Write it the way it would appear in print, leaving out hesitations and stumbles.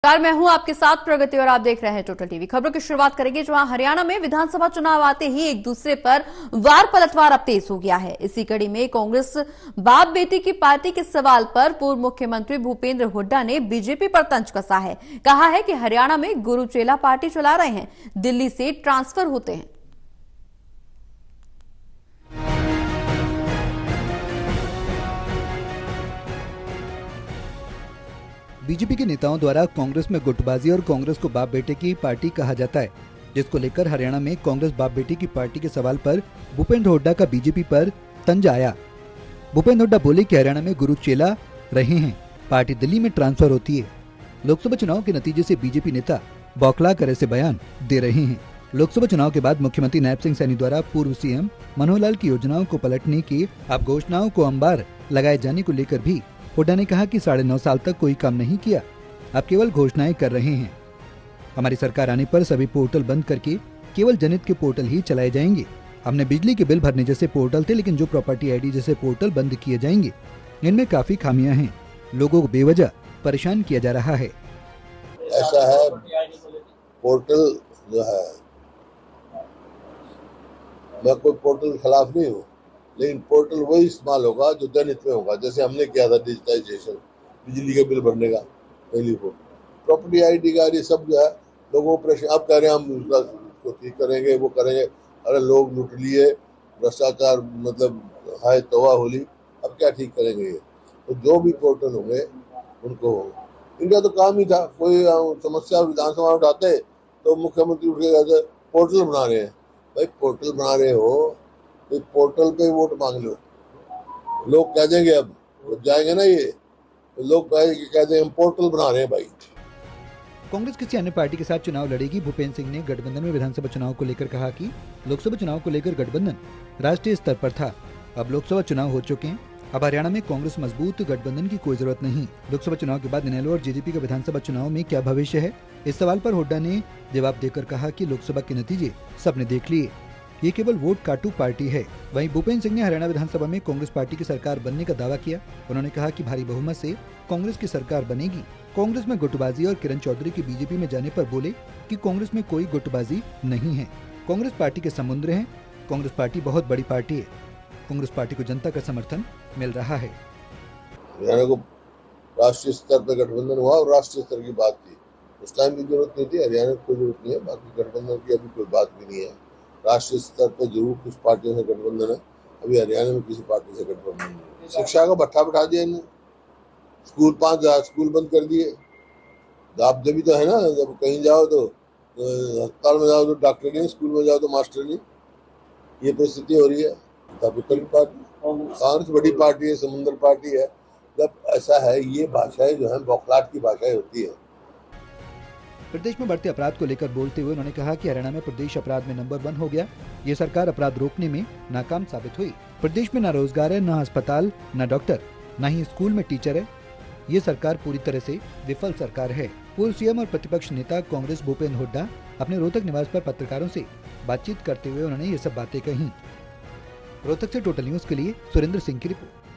नमस्कार, मैं हूं आपके साथ प्रगति और आप देख रहे हैं टोटल टीवी। खबरों की शुरुआत करेंगे जहां हरियाणा में विधानसभा चुनाव आते ही एक दूसरे पर वार पलटवार अब तेज हो गया है। इसी कड़ी में कांग्रेस बाप बेटी की पार्टी के सवाल पर पूर्व मुख्यमंत्री भूपेंद्र हुड्डा ने बीजेपी पर तंज कसा है। कहा है कि हरियाणा में गुरु चेला पार्टी चला रहे हैं, दिल्ली से ट्रांसफर होते हैं। बीजेपी के नेताओं द्वारा कांग्रेस में गुटबाजी और कांग्रेस को बाप बेटे की पार्टी कहा जाता है, जिसको लेकर हरियाणा में कांग्रेस बाप बेटे की पार्टी के सवाल पर भूपेंद्र हुड्डा का बीजेपी पर तंज आया। भूपेंद्र हुड्डा बोले कि हरियाणा में गुरु चेला रहे हैं, पार्टी दिल्ली में ट्रांसफर होती है। लोकसभा चुनाव के नतीजे से बीजेपी नेता बौखला कर ऐसे बयान दे रहे हैं। लोकसभा चुनाव के बाद मुख्यमंत्री नायब सिंह सैनी द्वारा पूर्व सीएम मनोहर लाल की योजनाओं को पलटने की अब घोषणाओं को अंबार लगाए जाने को लेकर भी हुड्डा ने कहा कि 9.5 साल तक कोई काम नहीं किया, अब केवल घोषणाएं कर रहे हैं। हमारी सरकार आने पर सभी पोर्टल बंद करके केवल जनहित के पोर्टल ही चलाए जाएंगे। हमने बिजली के बिल भरने जैसे पोर्टल थे, लेकिन जो प्रॉपर्टी आईडी जैसे पोर्टल बंद किए जाएंगे। इनमें काफी खामियां हैं, लोगों को बेवजह परेशान किया जा रहा है। ऐसा है, पोर्टल जो है, मैं कोई पोर्टल के खिलाफ नहीं हूँ, लेकिन पोर्टल वही इस्तेमाल होगा जो जनहित में होगा। जैसे हमने किया था डिजिटाइजेशन, बिजली का बिल भरने का, पहली प्रॉपर्टी आईडी का, ये सब जो है लोगों को परेशान। अब कह रहे हैं हम उसको ठीक करेंगे, वो करेंगे। अरे लोग लूट लिए, भ्रष्टाचार मतलब हाय तवा होली, अब क्या ठीक करेंगे ये? तो जो भी पोर्टल होंगे उनको होंगे। इनका तो काम ही था, कोई समस्या विधानसभा उठाते तो मुख्यमंत्री उठ के कहते पोर्टल बना रहे हैं। भाई पोर्टल बना रहे हो तो पोर्टल पे वोट मांग लो, लोग कह देंगे, अब जाएंगे ना ये, तो लोग कह देंगे हम पोर्टल बना रहे हैं। भाई कांग्रेस किसी अन्य पार्टी के साथ चुनाव लड़ेगी। भूपेंद्र सिंह ने गठबंधन में विधानसभा चुनाव को लेकर कहा कि लोकसभा चुनाव को लेकर गठबंधन राष्ट्रीय स्तर पर था, अब लोकसभा चुनाव हो चुके हैं, अब हरियाणा में कांग्रेस मजबूत गठबंधन की कोई जरूरत नहीं। लोकसभा चुनाव के बाद इनेलो और जेजेपी का विधानसभा चुनाव में क्या भविष्य है, इस सवाल पर हुड्डा ने जवाब देकर कहा कि लोकसभा के नतीजे सबने देख लिए, ये केवल वोट काटू पार्टी है। वहीं भूपेंद्र सिंह ने हरियाणा विधानसभा में कांग्रेस पार्टी की सरकार बनने का दावा किया। उन्होंने कहा कि भारी बहुमत से कांग्रेस की सरकार बनेगी। कांग्रेस में गुटबाजी और किरण चौधरी के बीजेपी में जाने पर बोले कि कांग्रेस में कोई गुटबाजी नहीं है, कांग्रेस पार्टी के समुद्र हैं, कांग्रेस पार्टी बहुत बड़ी पार्टी है, कांग्रेस पार्टी को जनता का समर्थन मिल रहा है। हरियाणा को राष्ट्रीय स्तर पर गठबंधन हुआ और राष्ट्रीय स्तर की बात थी, उस टाइम की जरूरत नहीं थी। हरियाणा को कोई जरूरत नहीं है, बाकी गठबंधन की अभी कोई बात भी नहीं है। राष्ट्रीय स्तर पर जरूर कुछ पार्टियों से गठबंधन है, अभी हरियाणा में किसी पार्टी से गठबंधन नहीं है। शिक्षा का भट्ठा बैठा दिया इन्हें, स्कूल 5 स्कूल बंद कर दिए। आप जब भी तो है ना, जब कहीं जाओ तो अस्पताल में जाओ तो डॉक्टर नहीं, स्कूल में जाओ तो मास्टर नहीं, ये परिस्थिति हो रही है। तब कांग्रेस बड़ी पार्टी है, समुद्र पार्टी है। जब ऐसा है, ये भाषाएं जो है बौखलाहट की भाषाएं होती है। प्रदेश में बढ़ते अपराध को लेकर बोलते हुए उन्होंने कहा कि हरियाणा में प्रदेश अपराध में नंबर 1 हो गया। ये सरकार अपराध रोकने में नाकाम साबित हुई। प्रदेश में न रोजगार है, न अस्पताल, न डॉक्टर, न ही स्कूल में टीचर है। ये सरकार पूरी तरह से विफल सरकार है। पूर्व सीएम और प्रतिपक्ष नेता कांग्रेस भूपेंद्र हुड्डा अपने रोहतक निवास पर पत्रकारों से बातचीत करते हुए उन्होंने ये सब बातें कही। रोहतक से टोटल न्यूज के लिए सुरेंद्र सिंह की रिपोर्ट।